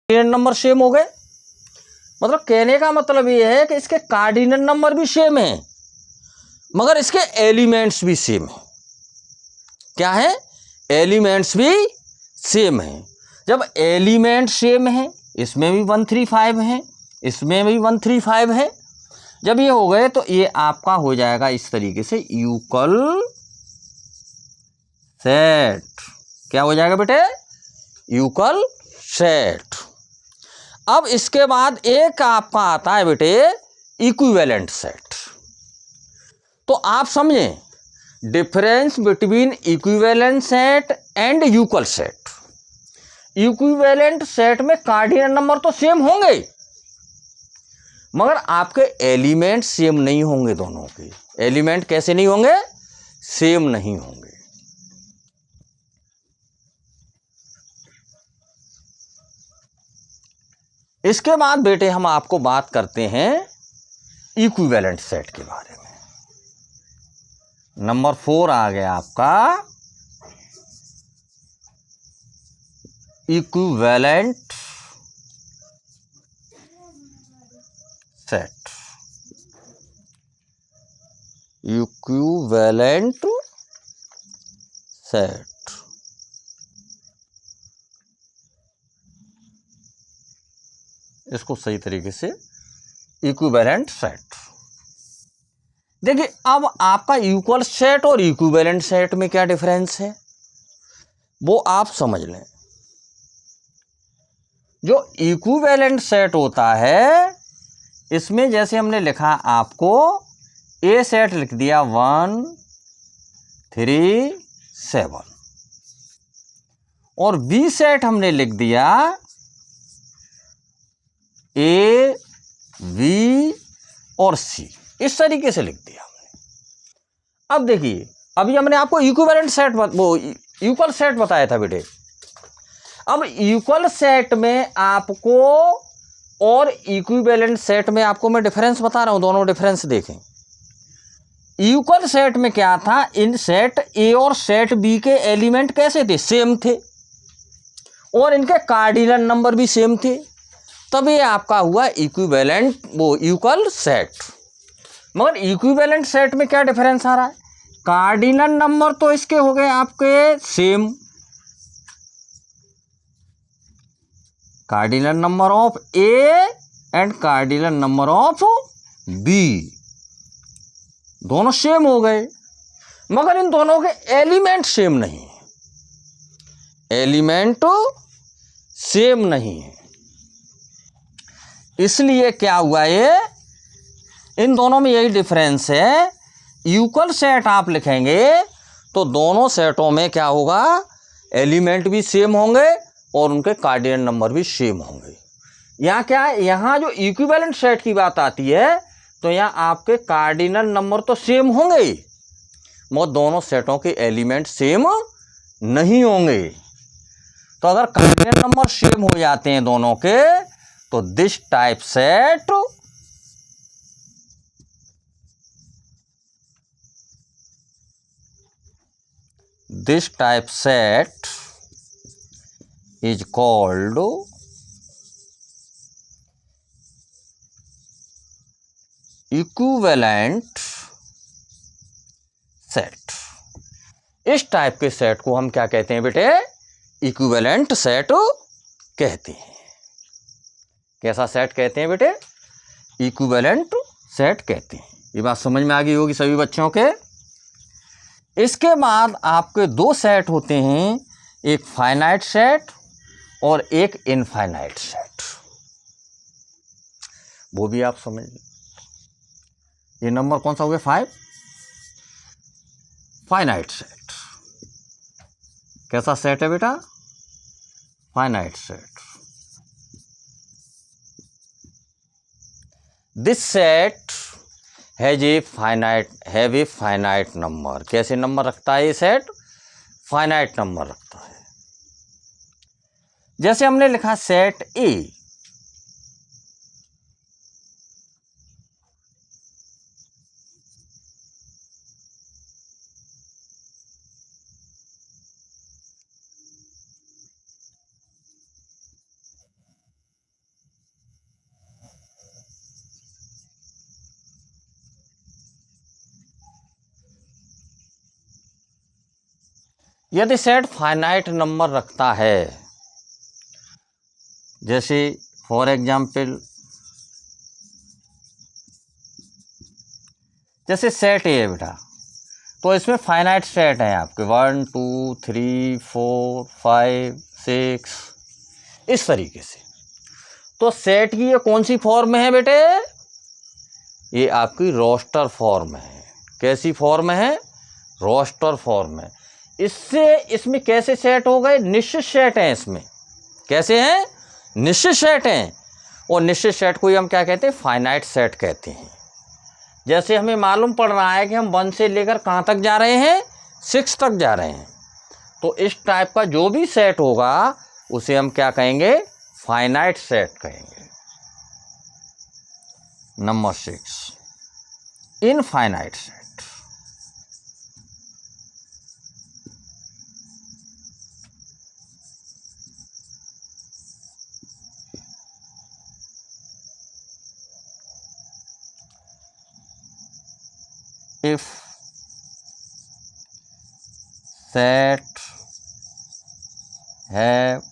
Cardinal number same हो गए। मतलब कहने का मतलब ये है कि इसके कार्डिनल नंबर भी सेम है मगर इसके एलिमेंट्स भी सेम है। क्या है? एलिमेंट्स भी सेम है। जब एलिमेंट सेम है, इसमें भी 135 है, इसमें भी 135 है, जब ये हो गए तो ये आपका हो जाएगा इस तरीके से यूकल सेट। क्या हो जाएगा बेटे? Equal set. अब इसके बाद एक आपका आता है बेटे इक्विवेलेंट सेट। तो आप समझें difference between equivalent set and equal set. Equivalent set में कार्डिनल नंबर तो सेम होंगे मगर आपके एलिमेंट सेम नहीं होंगे। दोनों के एलिमेंट कैसे नहीं होंगे? सेम नहीं होंगे। इसके बाद बेटे हम आपको बात करते हैं इक्विवेलेंट सेट के बारे में। नंबर 4 आ गया आपका इक्विवेलेंट सेट। इक्विवेलेंट सेट इसको सही तरीके से इक्विवेलेंट सेट। देखिए अब आपका इक्वल सेट और इक्विवेलेंट सेट में क्या डिफरेंस है वो आप समझ लें। जो इक्विवेलेंट सेट होता है इसमें जैसे हमने लिखा आपको ए सेट लिख दिया 1 3 7 और बी सेट हमने लिख दिया ए बी और सी। इस तरीके से लिख दिया हमने। अब देखिए अभी हमने आपको इक्विवेलेंट सेट वो इक्वल सेट बताया था बेटे। अब इक्वल सेट में आपको और इक्विवेलेंट सेट में आपको मैं डिफरेंस बता रहा हूं, दोनों डिफरेंस देखें। इक्वल सेट में क्या था, इन सेट ए और सेट बी के एलिमेंट कैसे थे? सेम थे और इनके कार्डिनल नंबर भी सेम थे। तब ये आपका हुआ इक्विवेलेंट वो इक्वल सेट। मगर इक्विवेलेंट सेट में क्या डिफरेंस आ रहा है? कार्डिनल नंबर तो इसके हो गए आपके same. Cardinal number of A and cardinal number of B दोनों सेम हो गए मगर इन दोनों के एलिमेंट सेम नहीं है। एलिमेंट सेम नहीं है, इसलिए क्या हुआ ये इन दोनों में यही डिफरेंस है। इक्वल सेट आप लिखेंगे तो दोनों सेटों में क्या होगा? एलिमेंट भी सेम होंगे और उनके कार्डिनल नंबर भी सेम होंगे। यहाँ क्या है, यहाँ जो इक्विवेलेंट सेट की बात आती है तो यहाँ आपके कार्डिनल नंबर तो सेम होंगे मगर दोनों सेटों के एलिमेंट सेम नहीं होंगे। तो अगर कार्डिनल नंबर सेम हो जाते हैं दोनों के तो this type set is called equivalent set. इस टाइप के सेट को हम क्या कहते हैं बेटे? इक्विवेलेंट सेट कहते हैं। कैसा सेट कहते हैं बेटे? इक्विवेलेंट सेट कहते हैं। ये बात समझ में आ गई होगी सभी बच्चों के। इसके बाद आपके दो सेट होते हैं, एक फाइनाइट सेट और एक इनफाइनाइट सेट। वो भी आप समझ लीजिए। ये नंबर कौन सा हो गया? 5 फाइनाइट सेट। कैसा सेट है बेटा? Finite set. This set have a finite number. कैसे नंबर रखता है ये सेट? फाइनाइट नंबर रखता है। जैसे हमने लिखा सेट ए, यदि सेट फाइनाइट नंबर रखता है, जैसे फॉर एग्जाम्पल जैसे सेट ए है बेटा, तो इसमें फाइनाइट सेट है आपके 1 2 3 4 5 6 इस तरीके से। तो सेट की ये कौन सी फॉर्म है बेटे? ये आपकी रोस्टर फॉर्म है। कैसी फॉर्म है? रोस्टर फॉर्म है। इससे इसमें कैसे सेट हो गए? निश्चित सेट हैं इसमें। कैसे हैं? निश्चित सेट हैं। और निश्चित सेट को ही हम क्या कहते हैं? फाइनाइट सेट कहते हैं। जैसे हमें मालूम पड़ रहा है कि हम 1 से लेकर कहाँ तक जा रहे हैं? 6 तक जा रहे हैं। तो इस टाइप का जो भी सेट होगा उसे हम क्या कहेंगे? फाइनाइट सेट कहेंगे। Number 6, infinite set. If set have